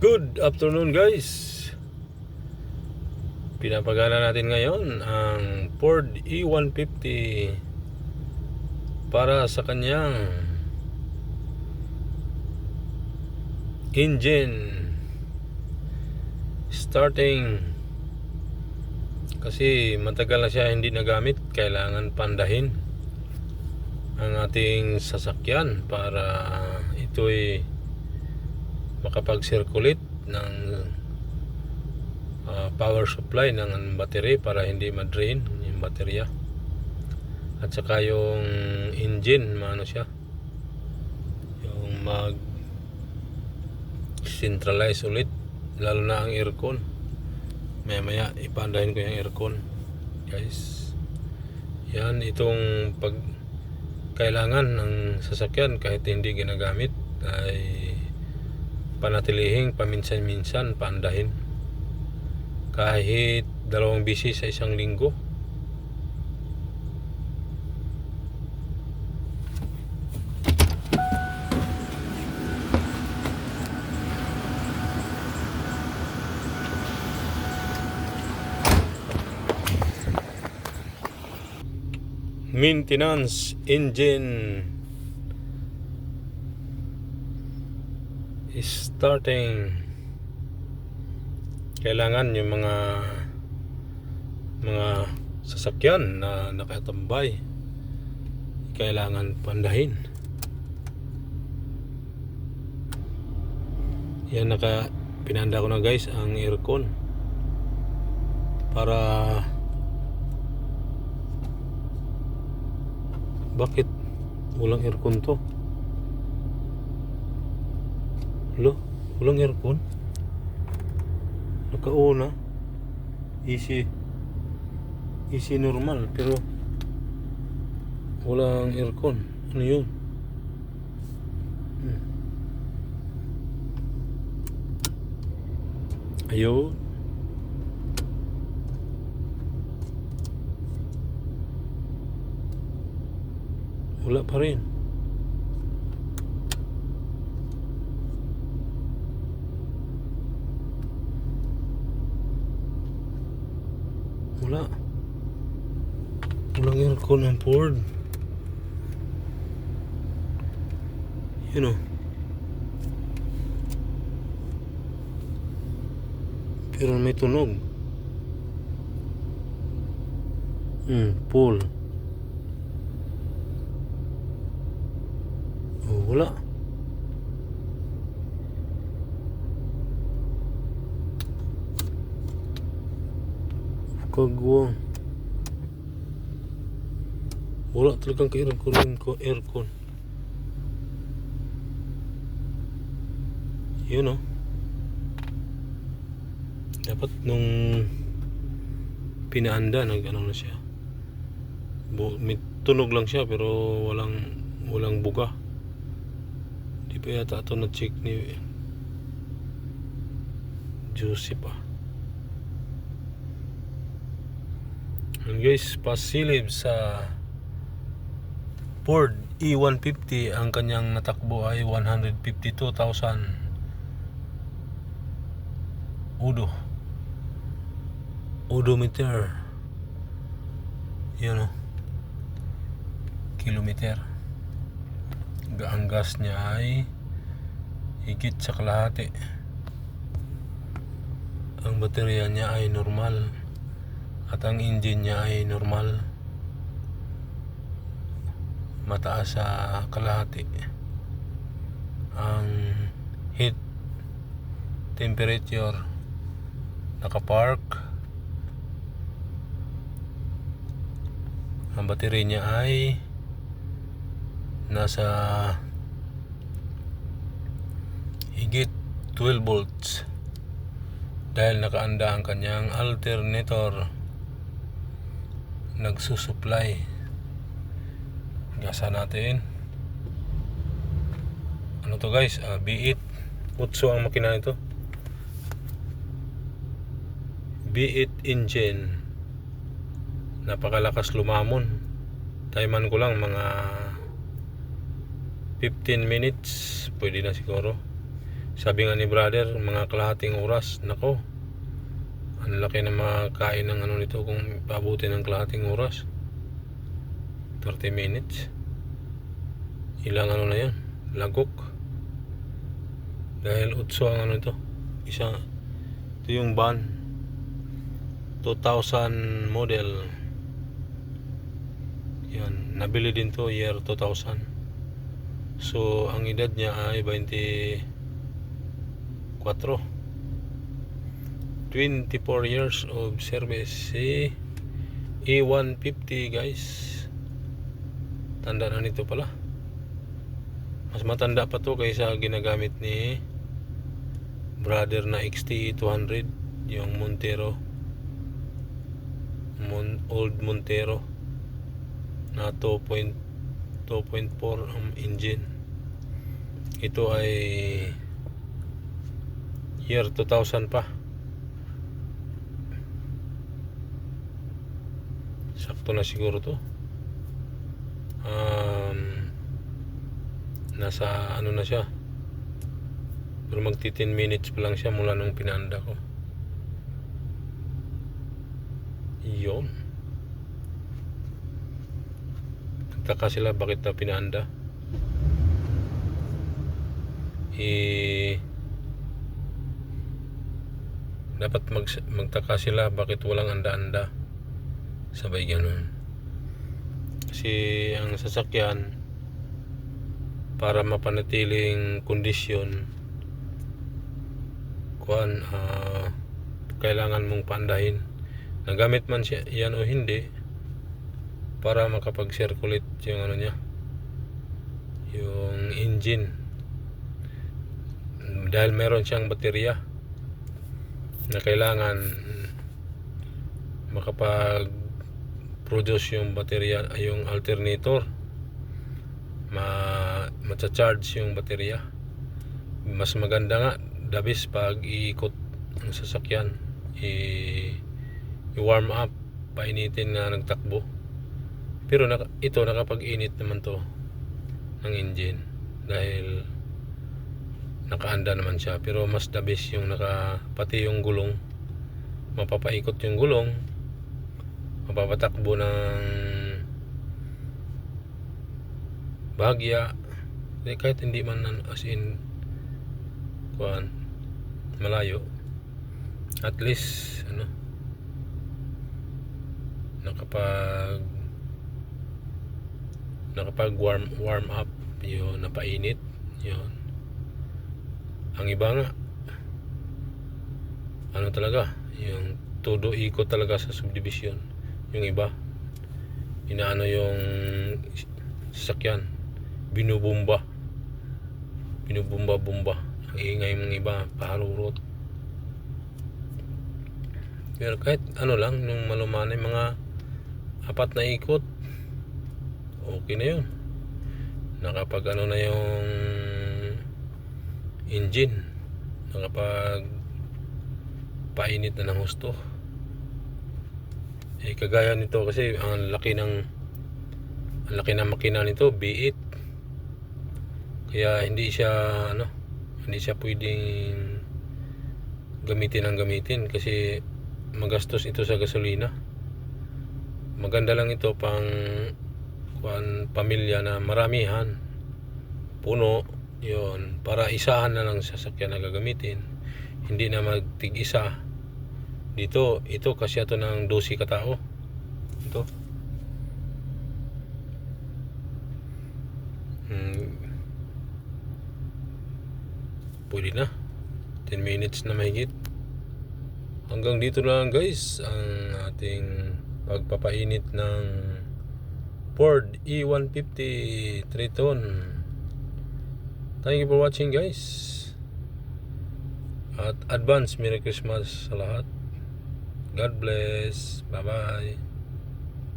Good afternoon guys. Pinapagana natin ngayon ang Ford E150 para sa kanyang engine starting, kasi matagal na siya hindi nagamit. Kailangan pandahin ang ating sasakyan para ito'y makapag-circulate ng power supply ng battery para hindi ma-drain yung baterya, at saka yung engine maano siya, yung mag centralize ulit, lalo na ang aircon. Maya ipandahin ko yung aircon guys. Yan itong pag kailangan ng sasakyan kahit hindi ginagamit ay panatilihing paminsan-minsan paandahin, kahit 2 beses sa isang linggo. Maintenance engine starting. Kailangan yung mga sasakyan na nakatambay, kailangan pandahin. Yan, pinanda ko na guys ang aircon para bakit walang aircon to? Walang aircon. Nakauna easy normal, pero walang aircon. Ano yun? Ayun. Wala pa rin. Walang aircon ang Ford. Pero may tunog. Full. Wala. Kagwang. Wala talagang aircon. Yun dapat nung pinaanda nag-ano na siya. May tunog lang siya pero walang buga. Di pa yata ito na-check ni Joseph And guys, pasilib sa Ford E150, ang kanyang natakbo ay 152,000 odometer. Kilometer. Ang gas niya ay higit sa kalahati. Ang baterya niya ay normal at ang engine niya ay normal, mataas sa kalahati. Ang heat temperature, nakapark. Ang battery niya ay nasa higit 12 volts dahil nakaanda ang kanyang alternator nagsusupply. Gasa natin. Ano to guys? B8 Utso ang makina nito. B8 engine. Napakalakas lumamon. Timean ko lang mga 15 minutes. Pwede na siguro. Sabi nga ni brother, mga kalahating oras. Nako, ang laki na makain ng ano nito kung paabuti ng kalahating oras. 30 minutes. Ilang ano na yan, lagok. Dahil 8 ang ano ito. Ito yung van 2000 model. Yan, nabili din to year 2000. So ang edad niya ay 24 years of service. Si E150 guys. Tanda na nito pala. Mas matanda pa to kaysa ginagamit ni brother na XT 200, yung Montero, old Montero na 2.4 ang engine. Ito ay year 2000 pa. Sakto na siguro to. Nasa ano na siya, pero magti 10 minutes pa lang siya mula nung pinanda ko. Yun, nagtaka sila bakit na pinanda. Dapat magtaka sila bakit walang anda-anda. Sabay ganun. Kasi ang sasakyan, para mapanatiling kondisyon, kailangan mong paandahin. Nagamit man siya yan o hindi, para makapag-circulate yung ano niya, yung engine. Dahil meron siyang baterya na kailangan makapag-produce yung baterya, yung alternator, matcha-charge yung baterya. Mas maganda nga, dabis pag iikot ang sasakyan, i-warm up, painitin na nagtakbo. Pero ito nakapag-init naman to ng engine dahil nakaanda naman siya. Pero mas dabis yung pati yung gulong, mapapaikot yung gulong, mapapatakbo ng bahagya, kahit hindi man as in malayo, at least nakapag warm up yun, napainit yun. Ang iba nga talaga, yung todo ikot talaga sa subdivision. Yung iba inaano yung sasakyan, binubumba ang ingay ng iba, paharurot. Pero kahit lang, nung malumanay mga 4 na ikot, okay na yun. Nakapag na yung engine, nakapag painit na ng husto. Kagaya nito kasi ang laki ng makina nito, B8. Kaya hindi siya pwedeng gamitin kasi magastos ito sa gasolina. Maganda lang ito pang pamilya na maramihan, puno yon, para isahan na lang sasakyan na gagamitin, hindi na magtig-isa. Ito kasi ito ng 12 katao. Ito pwede na 10 minutes na mahigit. Hanggang dito lang guys ang ating pagpapainit ng Ford E150 Triton. Thank you for watching guys, at advance Merry Christmas sa lahat. God bless. Bye bye.